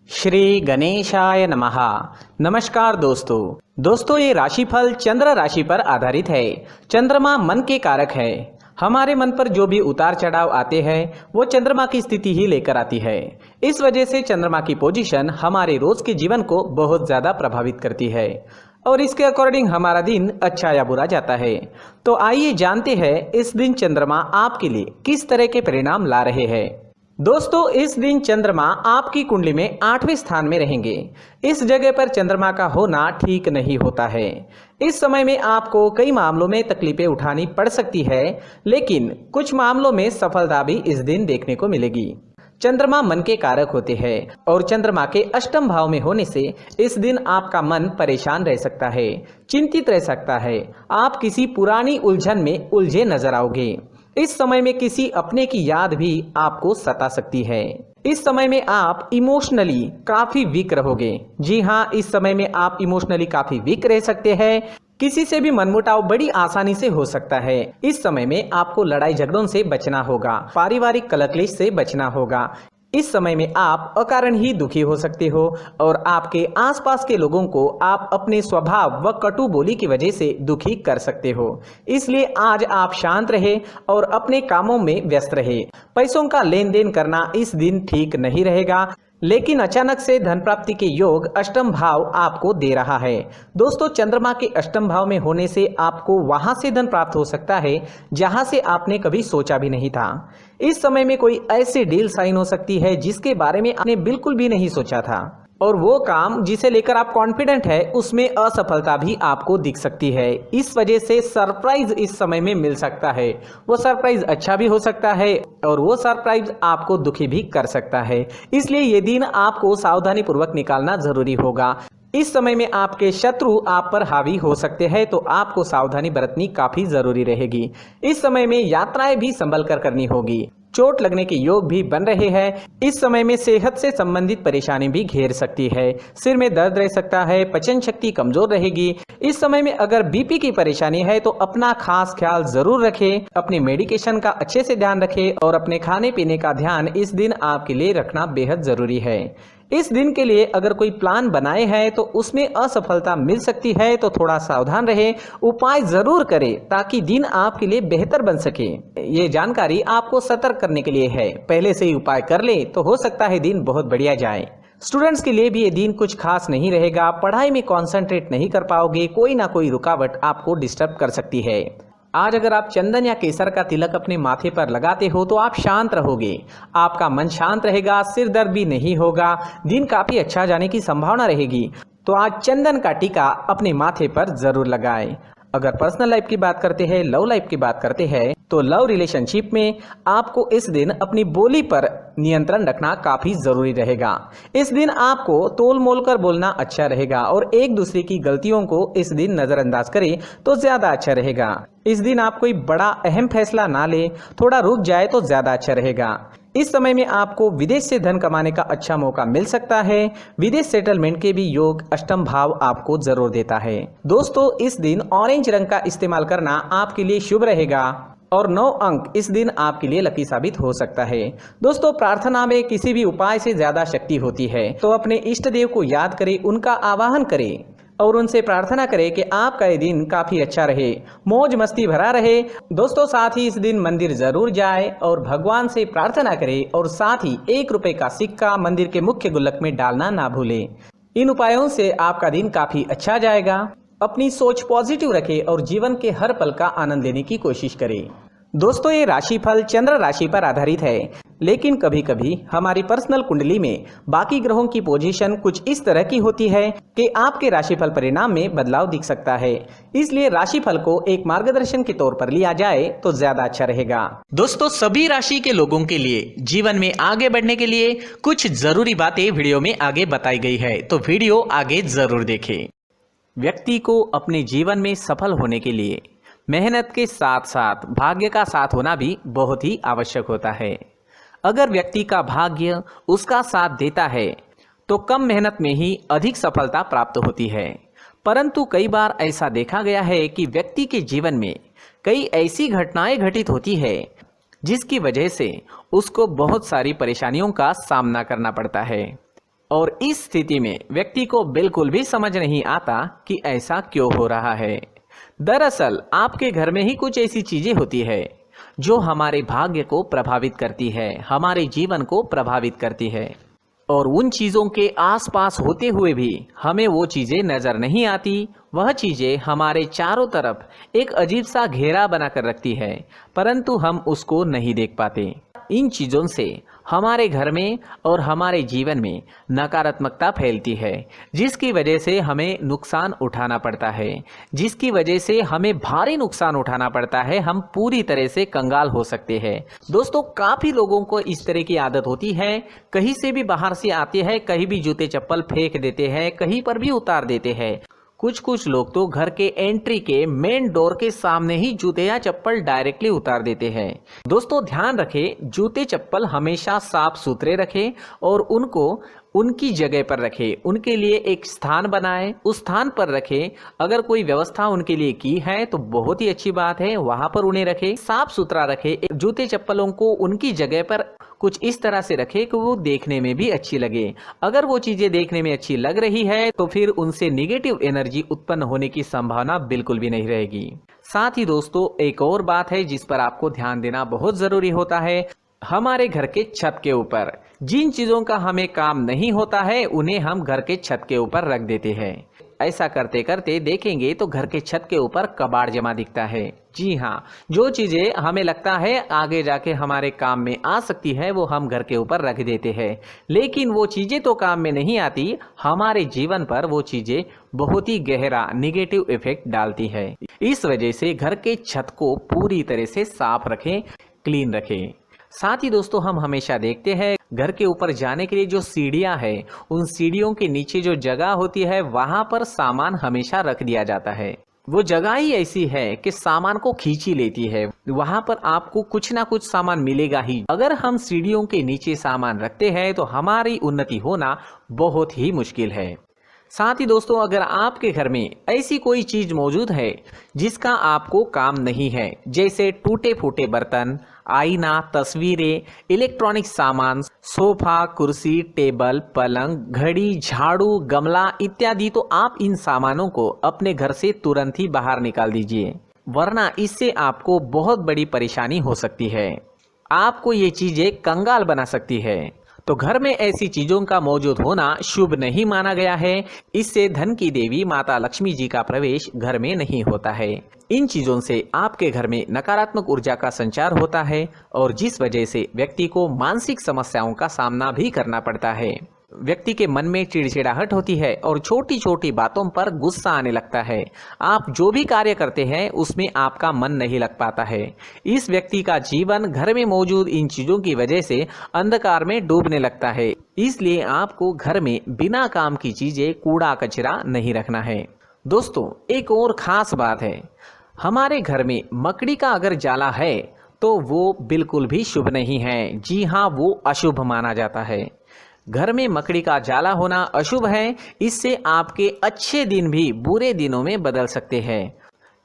श्री गणेशाय नमः। नमस्कार दोस्तों ये राशिफल चंद्र राशि पर आधारित है। चंद्रमा मन के कारक है। हमारे मन पर जो भी उतार चढ़ाव आते हैं वो चंद्रमा की स्थिति ही लेकर आती है। इस वजह से चंद्रमा की पोजीशन हमारे रोज के जीवन को बहुत ज्यादा प्रभावित करती है और इसके अकॉर्डिंग हमारा दिन अच्छा या बुरा जाता है। तो आइए जानते हैं इस दिन चंद्रमा आपके लिए किस तरह के परिणाम ला रहे हैं। दोस्तों इस दिन चंद्रमा आपकी कुंडली में 8वें स्थान में रहेंगे। इस जगह पर चंद्रमा का होना ठीक नहीं होता है। इस समय में आपको कई मामलों में तकलीफें उठानी पड़ सकती है, लेकिन कुछ मामलों में सफलता भी इस दिन देखने को मिलेगी। चंद्रमा मन के कारक होते हैं और चंद्रमा के अष्टम भाव में होने से इस दिन आपका मन परेशान रह सकता है, चिंतित रह सकता है। आप किसी पुरानी उलझन में उलझे नजर आओगे। इस समय में किसी अपने की याद भी आपको सता सकती है। इस समय में आप इमोशनली काफी वीक रहोगे। जी हाँ, इस समय में आप इमोशनली काफी वीक रह सकते हैं। किसी से भी मनमुटाव बड़ी आसानी से हो सकता है। इस समय में आपको लड़ाई झगड़ों से बचना होगा, पारिवारिक कलह से बचना होगा। इस समय में आप अकारण ही दुखी हो सकते हो और आपके आसपास के लोगों को आप अपने स्वभाव व कटु बोली की वजह से दुखी कर सकते हो। इसलिए आज आप शांत रहे और अपने कामों में व्यस्त रहे। पैसों का लेन देन करना इस दिन ठीक नहीं रहेगा, लेकिन अचानक से धन प्राप्ति के योग अष्टम भाव आपको दे रहा है। दोस्तों चंद्रमा के अष्टम भाव में होने से आपको वहां से धन प्राप्त हो सकता है जहां से आपने कभी सोचा भी नहीं था। इस समय में कोई ऐसी डील साइन हो सकती है जिसके बारे में आपने बिल्कुल भी नहीं सोचा था और वो काम जिसे लेकर आप कॉन्फिडेंट है उसमें असफलता भी आपको दिख सकती है। इस वजह से सरप्राइज इस समय में मिल सकता है। वो सरप्राइज अच्छा भी हो सकता है और वो सरप्राइज आपको दुखी भी कर सकता है। इसलिए ये दिन आपको सावधानी पूर्वक निकालना जरूरी होगा। इस समय में आपके शत्रु आप पर हावी हो सकते हैं, तो आपको सावधानी बरतनी काफी जरूरी रहेगी। इस समय में यात्राएं भी संभल कर करनी होगी। चोट लगने के योग भी बन रहे हैं। इस समय में सेहत से संबंधित परेशानी भी घेर सकती है। सिर में दर्द रह सकता है, पचन शक्ति कमजोर रहेगी। इस समय में अगर बीपी की परेशानी है तो अपना खास ख्याल जरूर रखें। अपने मेडिकेशन का अच्छे से ध्यान रखें और अपने खाने पीने का ध्यान इस दिन आपके लिए रखना बेहद जरूरी है। इस दिन के लिए अगर कोई प्लान बनाए हैं तो उसमें असफलता मिल सकती है, तो थोड़ा सावधान रहे, उपाय जरूर करें ताकि दिन आपके लिए बेहतर बन सके। ये जानकारी आपको सतर्क करने के लिए है। पहले से ही उपाय कर ले तो हो सकता है दिन बहुत बढ़िया जाए। स्टूडेंट्स के लिए भी ये दिन कुछ खास नहीं रहेगा। पढ़ाई में कॉन्सेंट्रेट नहीं कर पाओगे, कोई ना कोई रुकावट आपको डिस्टर्ब कर सकती है। आज अगर आप चंदन या केसर का तिलक अपने माथे पर लगाते हो तो आप शांत रहोगे, आपका मन शांत रहेगा, सिर दर्द भी नहीं होगा, दिन काफी अच्छा जाने की संभावना रहेगी। तो आज चंदन का टीका अपने माथे पर जरूर लगाएं। अगर पर्सनल लाइफ की बात करते हैं, लव लाइफ की बात करते हैं, तो लव रिलेशनशिप में आपको इस दिन अपनी बोली पर नियंत्रण रखना काफी जरूरी रहेगा। इस दिन आपको तोल मोल कर बोलना अच्छा रहेगा और एक दूसरे की गलतियों को इस दिन नजरअंदाज करें तो ज्यादा अच्छा रहेगा। इस दिन आप कोई बड़ा अहम फैसला ना ले, थोड़ा रुक जाए तो ज्यादा अच्छा रहेगा। इस समय में आपको विदेश से धन कमाने का अच्छा मौका मिल सकता है। विदेश सेटलमेंट के भी योग अष्टम भाव आपको जरूर देता है। दोस्तों इस दिन ऑरेंज रंग का इस्तेमाल करना आपके लिए शुभ रहेगा और 9 अंक इस दिन आपके लिए लकी साबित हो सकता है। दोस्तों प्रार्थना में किसी भी उपाय से ज्यादा शक्ति होती है, तो अपने इष्ट देव को याद करें, उनका आवाहन करें और उनसे प्रार्थना करें कि आपका ये दिन काफी अच्छा रहे, मौज मस्ती भरा रहे। दोस्तों साथ ही इस दिन मंदिर जरूर जाए और भगवान से प्रार्थना करें और साथ ही 1 रुपए का सिक्का मंदिर के मुख्य गुल्लक में डालना ना भूलें। इन उपायों से आपका दिन काफी अच्छा जाएगा। अपनी सोच पॉजिटिव रखें और जीवन के हर पल का आनंद लेने की कोशिश करें। दोस्तों ये राशिफल चंद्र राशि पर आधारित है, लेकिन कभी कभी हमारी पर्सनल कुंडली में बाकी ग्रहों की पोजीशन कुछ इस तरह की होती है कि आपके राशिफल परिणाम में बदलाव दिख सकता है। इसलिए राशिफल को एक मार्गदर्शन के तौर पर लिया जाए तो ज्यादा अच्छा रहेगा। दोस्तों सभी राशि के लोगों के लिए जीवन में आगे बढ़ने के लिए कुछ जरूरी बातें वीडियो में आगे बताई गई है, तो वीडियो आगे जरूर देखें। व्यक्ति को अपने जीवन में सफल होने के लिए मेहनत के साथ साथ भाग्य का साथ होना भी बहुत ही आवश्यक होता है। अगर व्यक्ति का भाग्य उसका साथ देता है तो कम मेहनत में ही अधिक सफलता प्राप्त होती है, परंतु कई बार ऐसा देखा गया है कि व्यक्ति के जीवन में कई ऐसी घटनाएं घटित होती है जिसकी वजह से उसको बहुत सारी परेशानियों का सामना करना पड़ता है। और इस स्थिति में व्यक्ति को बिल्कुल भी समझ नहीं आता कि ऐसा क्यों हो रहा है। दरअसल आपके घर में ही कुछ ऐसी चीजें होती है जो हमारे भाग्य को प्रभावित करती है, हमारे जीवन को प्रभावित करती है, और उन चीजों के आसपास होते हुए भी हमें वो चीजें नजर नहीं आती। वह चीजें हमारे चारों तरफ एक अजीब सा घेरा बनाकर रखती है, परंतु हम उसको नहीं देख पाते। इन चीजों से हमारे घर में और हमारे जीवन में नकारात्मकता फैलती है, जिसकी वजह से हमें नुकसान उठाना पड़ता है, जिसकी वजह से हमें भारी नुकसान उठाना पड़ता है। हम पूरी तरह से कंगाल हो सकते हैं। दोस्तों, काफ़ी लोगों को इस तरह की आदत होती है, कहीं से भी बाहर से आते हैं, कहीं भी जूते चप्पल फेंक देते हैं, कहीं पर भी उतार देते हैं। कुछ लोग तो घर के एंट्री के मेन डोर के सामने ही जूते या चप्पल डायरेक्टली उतार देते हैं। दोस्तों, ध्यान रखें, जूते चप्पल हमेशा साफ सुथरे रखें और उनको उनकी जगह पर रखें। उनके लिए एक स्थान बनाएं, उस स्थान पर रखें। अगर कोई व्यवस्था उनके लिए की है तो बहुत ही अच्छी बात है, वहां पर उन्हें रखें, साफ सुथरा रखें। जूते चप्पलों को उनकी जगह पर कुछ इस तरह से रखें कि वो देखने में भी अच्छी लगे। अगर वो चीजें देखने में अच्छी लग रही है तो फिर उनसे निगेटिव एनर्जी उत्पन्न होने की संभावना बिल्कुल भी नहीं रहेगी। साथ ही दोस्तों, एक और बात है जिस पर आपको ध्यान देना बहुत जरूरी होता है। हमारे घर के छत के ऊपर जिन चीजों का हमें काम नहीं होता है उन्हें हम घर के छत के ऊपर रख देते हैं। ऐसा करते करते देखेंगे तो घर के छत के ऊपर कबाड़ जमा दिखता है। जी हाँ, जो चीजें हमें लगता है आगे जाके हमारे काम में आ सकती है वो हम घर के ऊपर रख देते हैं, लेकिन वो चीजें तो काम में नहीं आती, हमारे जीवन पर वो चीजें बहुत ही गहरा निगेटिव इफेक्ट डालती है। इस वजह से घर के छत को पूरी तरह से साफ रखें, क्लीन रखें। साथ ही दोस्तों, हम हमेशा देखते हैं घर के ऊपर जाने के लिए जो सीढ़ियां हैं, उन सीढ़ियों के नीचे जो जगह होती है वहां पर सामान हमेशा रख दिया जाता है। वो जगह ही ऐसी है कि सामान को खींची लेती है, वहां पर आपको कुछ ना कुछ सामान मिलेगा ही। अगर हम सीढ़ियों के नीचे सामान रखते हैं तो हमारी उन्नति होना बहुत ही मुश्किल है। साथ ही दोस्तों, अगर आपके घर में ऐसी कोई चीज मौजूद है जिसका आपको काम नहीं है, जैसे टूटे फूटे बर्तन, आईना, तस्वीरें, इलेक्ट्रॉनिक सामान, सोफा, कुर्सी, टेबल, पलंग, घड़ी, झाड़ू, गमला इत्यादि, तो आप इन सामानों को अपने घर से तुरंत ही बाहर निकाल दीजिए, वरना इससे आपको बहुत बड़ी परेशानी हो सकती है। आपको ये चीजें कंगाल बना सकती है। तो घर में ऐसी चीजों का मौजूद होना शुभ नहीं माना गया है। इससे धन की देवी माता लक्ष्मी जी का प्रवेश घर में नहीं होता है। इन चीजों से आपके घर में नकारात्मक ऊर्जा का संचार होता है और जिस वजह से व्यक्ति को मानसिक समस्याओं का सामना भी करना पड़ता है। व्यक्ति के मन में चिड़चिड़ाहट होती है और छोटी छोटी बातों पर गुस्सा आने लगता है। आप जो भी कार्य करते हैं उसमें आपका मन नहीं लग पाता है। इस व्यक्ति का जीवन घर में मौजूद इन चीजों की वजह से अंधकार में डूबने लगता है। इसलिए आपको घर में बिना काम की चीजें, कूड़ा कचरा नहीं रखना है। दोस्तों, एक और खास बात है, हमारे घर में मकड़ी का अगर जाला है तो वो बिल्कुल भी शुभ नहीं है। जी हाँ, वो अशुभ माना जाता है। घर में मकड़ी का जाला होना अशुभ है। इससे आपके अच्छे दिन भी बुरे दिनों में बदल सकते हैं,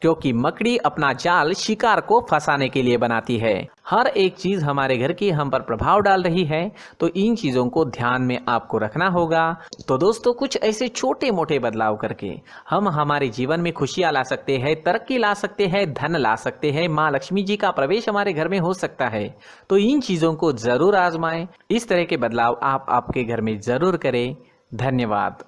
क्योंकि मकड़ी अपना जाल शिकार को फंसाने के लिए बनाती है। हर एक चीज हमारे घर की हम पर प्रभाव डाल रही है, तो इन चीजों को ध्यान में आपको रखना होगा। तो दोस्तों, कुछ ऐसे छोटे मोटे बदलाव करके हम हमारे जीवन में खुशियां ला सकते हैं, तरक्की ला सकते हैं, धन ला सकते हैं, माँ लक्ष्मी जी का प्रवेश हमारे घर में हो सकता है। तो इन चीजों को जरूर आजमाएं। इस तरह के बदलाव आप आपके घर में जरूर करें। धन्यवाद।